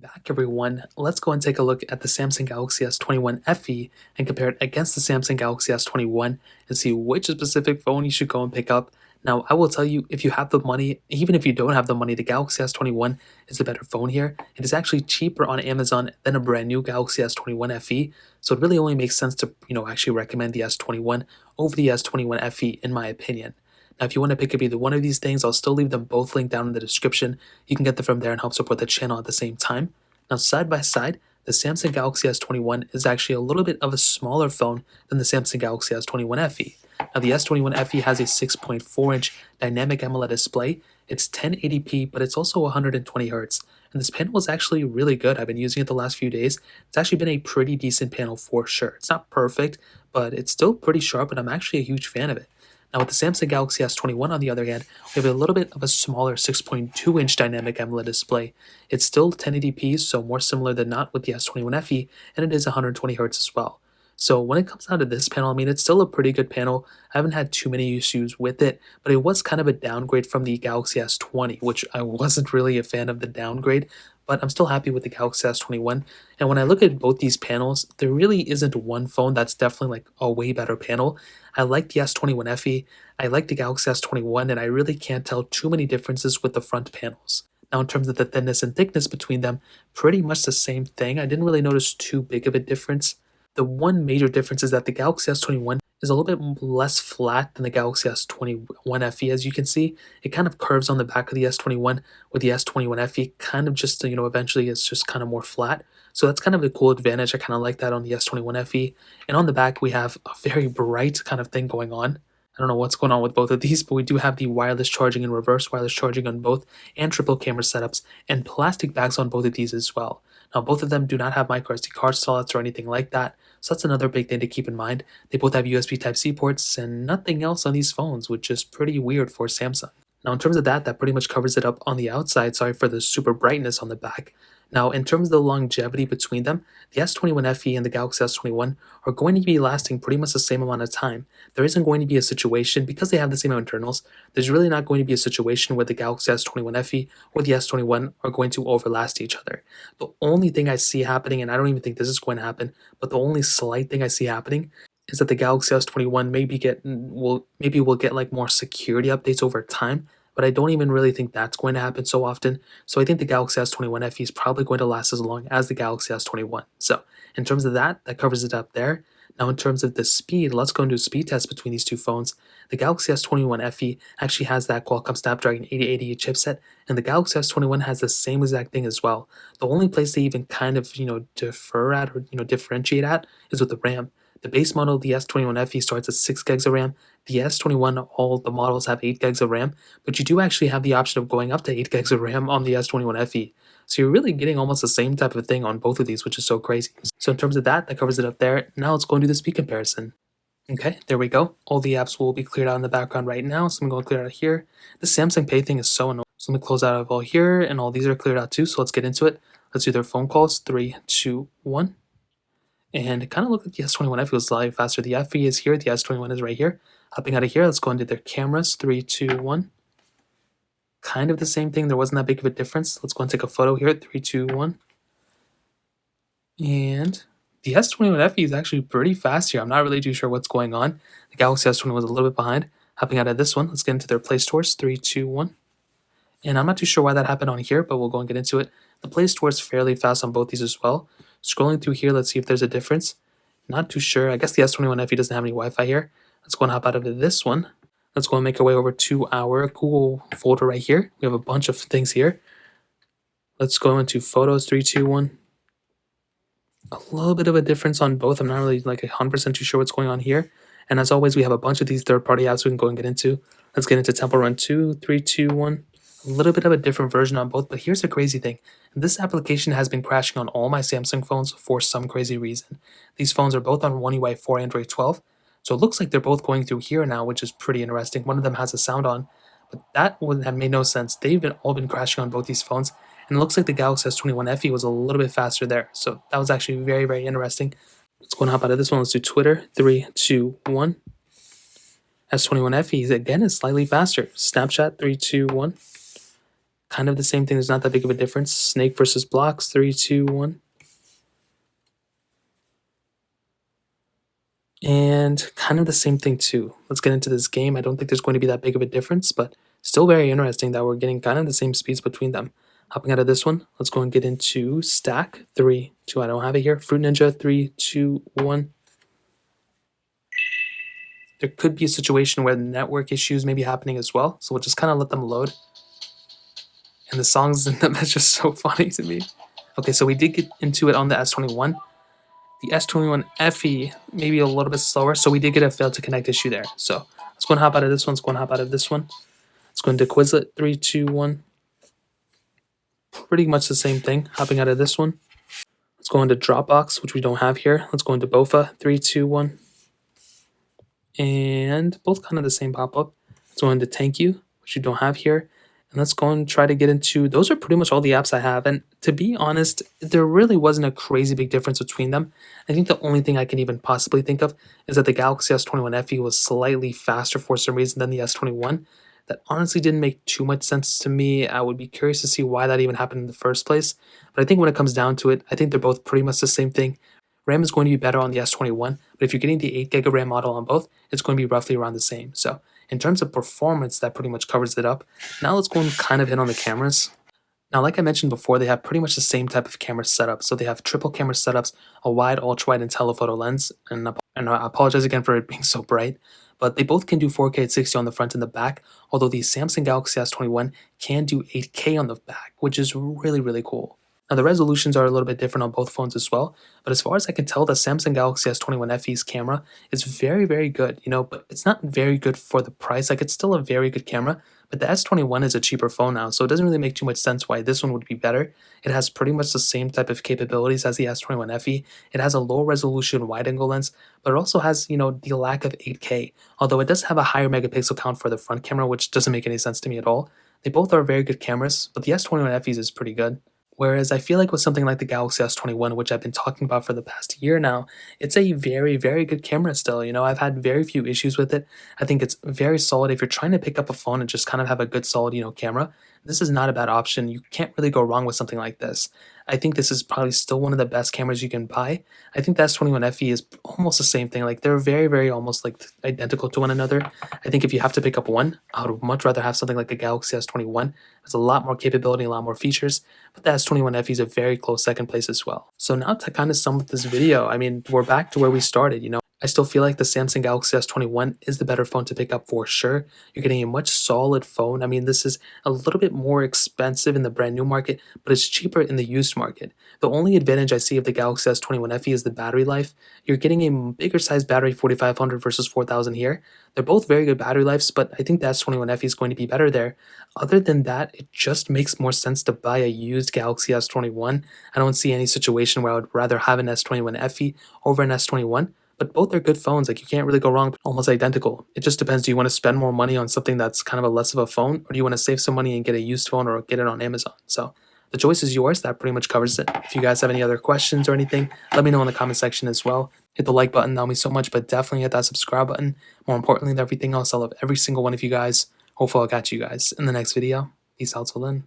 back, everyone. Let's go and take a look at the Samsung Galaxy S21 FE and compare it against the Samsung Galaxy S21 and see which specific phone you should go and pick up. Now, I will tell you, if you have the money, even if you don't have the money, the Galaxy S21 is the better phone here. It is actually cheaper on Amazon than a brand new Galaxy S21 FE, so it really only makes sense to, actually recommend the S21 over the S21 FE in my opinion. Now, if you want to pick up either one of these things, I'll still leave them both linked down in the description. You can get them from there and help support the channel at the same time. Now, side by side, the Samsung Galaxy S21 is actually a little bit of a smaller phone than the Samsung Galaxy S21 FE. Now, the S21 FE has a 6.4-inch dynamic AMOLED display. It's 1080p, but it's also 120 Hz. And this panel is actually really good. I've been using it the last few days. It's actually been a pretty decent panel for sure. It's not perfect, but it's still pretty sharp, and I'm actually a huge fan of it. Now with the Samsung Galaxy S21 on the other hand, we have a little bit of a smaller 6.2-inch dynamic AMOLED display. It's still 1080p, so more similar than not with the S21 FE, and it is 120 Hz as well. So when it comes down to this panel, I mean, it's still a pretty good panel. I haven't had too many issues with it, but it was kind of a downgrade from the Galaxy S20, which I wasn't really a fan of the downgrade, but I'm still happy with the Galaxy S21. And when I look at both these panels, there really isn't one phone that's definitely like a way better panel. I like the S21 FE, I like the Galaxy S21, and I really can't tell too many differences with the front panels. Now in terms of the thickness and thickness between them, pretty much the same thing. I didn't really notice too big of a difference. The one major difference is that the Galaxy S21 is a little bit less flat than the Galaxy S21 FE. As you can see, it kind of curves on the back of the S21, with the S21 FE kind of just, eventually it's just kind of more flat. So that's kind of a cool advantage. I kind of like that on the S21 FE. And on the back, we have a very bright kind of thing going on. I don't know what's going on with both of these, but we do have the wireless charging and reverse wireless charging on both, and triple camera setups, and plastic bags on both of these as well. Now, both of them do not have micro SD card slots or anything like that, so that's another big thing to keep in mind. They both have USB Type-C ports and nothing else on these phones, which is pretty weird for Samsung. Now, in terms of that pretty much covers it up on the outside. Sorry for the super brightness on the back. Now, in terms of the longevity between them, the S21 FE and the Galaxy S21 are going to be lasting pretty much the same amount of time. There isn't going to be a situation, because they have the same internals, there's really not going to be a situation where the Galaxy S21 FE or the S21 are going to overlast each other. The only thing I see happening, and I don't even think this is going to happen, but the only slight thing I see happening is that the Galaxy S21 maybe will get like more security updates over time, but I don't even really think that's going to happen so often. So I think the Galaxy S21 FE is probably going to last as long as the Galaxy S21. So in terms of that covers it up there. Now in terms of the speed, let's go and do a speed test between these two phones. The Galaxy S21 FE actually has that Qualcomm Snapdragon 8088 chipset, and the Galaxy S21 has the same exact thing as well. The only place they even kind of, differ at or, differentiate at is with the RAM. The base model, the S21 FE, starts at 6 gigs of RAM. The S21, all the models have 8 gigs of RAM, but you do actually have the option of going up to 8 gigs of RAM on the S21 FE. So you're really getting almost the same type of thing on both of these, which is so crazy. So in terms of that covers it up there. Now let's go and do the speed comparison. Okay, there we go. All the apps will be cleared out in the background right now, so I'm going to clear out here. The Samsung Pay thing is so annoying. So let me close out of all here, and all these are cleared out too, so let's get into it. Let's do their phone calls. 3, 2, 1. And it kind of looked like the S21 FE was slightly faster. The FE is here, the S21 is right here. Hopping out of here, let's go into their cameras. 3, 2, 1. Kind of the same thing. There wasn't that big of a difference. Let's go and take a photo here. 3, 2, 1. And the S21 FE is actually pretty fast here. I'm not really too sure what's going on. The Galaxy S21 was a little bit behind. Hopping out of this one, let's get into their Play Stores. 3, 2, 1. And I'm not too sure why that happened on here, but we'll go and get into it. The Play Store is fairly fast on both these as well. Scrolling through here, let's see if there's a difference. Not too sure. I guess the S21 FE doesn't have any Wi-Fi here. Let's go and hop out of this one. Let's go and make our way over to our Google folder right here. We have a bunch of things here. Let's go into Photos. 3, 2, 1. A little bit of a difference on both. I'm not really like 100% too sure what's going on here. And as always, we have a bunch of these third-party apps we can go and get into. Let's get into Temple Run 2. 3, 2, 1. A little bit of a different version on both, but here's the crazy thing. This application has been crashing on all my Samsung phones for some crazy reason. These phones are both on One UI 4 Android 12, so it looks like they're both going through here now, which is pretty interesting. One of them has a sound on, but that would have made no sense. They've all been crashing on both these phones, and it looks like the Galaxy S21 FE was a little bit faster there, so that was actually very, very interesting. Let's go and hop out of this one. Let's do Twitter. 3, 2, 1. S21 FE again is slightly faster. Snapchat. 3, 2, 1. kind of the same thing. There's not that big of a difference. Snake versus blocks. 3, 2, 1. And kind of the same thing too. Let's get into this game. I don't think there's going to be that big of a difference, but still very interesting that we're getting kind of the same speeds between them. Hopping out of this one, let's go and get into stack. 3, 2. I don't have it here. Fruit Ninja. 3, 2, 1. There could be a situation where the network issues may be happening as well, so we'll just kind of let them load. And the songs in them is just so funny to me. Okay, so we did get into it on the S21. The S21 FE maybe a little bit slower, so we did get a fail to connect issue there. So let's go and hop out of this one. Let's go and hop out of this one. Let's go into Quizlet. 3, 2, 1. Pretty much the same thing. Hopping out of this one. Let's go into Dropbox, which we don't have here. Let's go into Bofa. 3, 2, 1. And both kind of the same pop-up. Let's go into Thank You, which you don't have here. And let's go and try to get into, those are pretty much all the apps I have. And to be honest, there really wasn't a crazy big difference between them. I think the only thing I can even possibly think of is that the Galaxy S21 FE was slightly faster for some reason than the S21. That honestly didn't make too much sense to me. I would be curious to see why that even happened in the first place. But I think when it comes down to it, I think they're both pretty much the same thing. RAM is going to be better on the S21, but if you're getting the 8 GB of RAM model on both, it's going to be roughly around the same. So in terms of performance, that pretty much covers it up. Now let's go and kind of hit on the cameras. Now, like I mentioned before, they have pretty much the same type of camera setup. So they have triple camera setups, a wide, ultra-wide, and telephoto lens. And I apologize again for it being so bright, but they both can do 4K at 60 on the front and the back, although the Samsung Galaxy S21 can do 8K on the back, which is really, really cool. Now, the resolutions are a little bit different on both phones as well, but as far as I can tell, the Samsung Galaxy S21 FE's camera is very, very good, but it's not very good for the price. Like, it's still a very good camera, but the S21 is a cheaper phone now, so it doesn't really make too much sense why this one would be better. It has pretty much the same type of capabilities as the S21 FE. It has a low resolution wide-angle lens, but it also has, the lack of 8K, although it does have a higher megapixel count for the front camera, which doesn't make any sense to me at all. They both are very good cameras, but the S21 FE's is pretty good. Whereas I feel like with something like the Galaxy S21, which I've been talking about for the past year now, it's a very, very good camera still. I've had very few issues with it. I think it's very solid if you're trying to pick up a phone and just kind of have a good, solid, camera. This is not a bad option. You can't really go wrong with something like this. I think this is probably still one of the best cameras you can buy. I think the S21 FE is almost the same thing. Like, they're very, very almost like identical to one another. I think if you have to pick up one, I would much rather have something like the Galaxy S21. It has a lot more capability, a lot more features, but the S21 FE is a very close second place as well. So now to kind of sum up this video, I mean, we're back to where we started. I still feel like the Samsung Galaxy S21 is the better phone to pick up for sure. You're getting a much solid phone. I mean, this is a little bit more expensive in the brand new market, but it's cheaper in the used market. The only advantage I see of the Galaxy S21 FE is the battery life. You're getting a bigger size battery, 4500 versus 4000 here. They're both very good battery lives, but I think the S21 FE is going to be better there. Other than that, it just makes more sense to buy a used Galaxy S21. I don't see any situation where I would rather have an S21 FE over an S21. But both are good phones. Like, you can't really go wrong. Almost identical. It just depends. Do you want to spend more money on something that's kind of a less of a phone, or do you want to save some money and get a used phone or get it on Amazon? So the choice is yours. That pretty much covers it. If you guys have any other questions or anything, let me know in the comment section as well. Hit the like button. That'll mean so much, but definitely hit that subscribe button. More importantly than everything else, I love every single one of you guys. Hopefully I'll catch you guys in the next video. Peace out till then.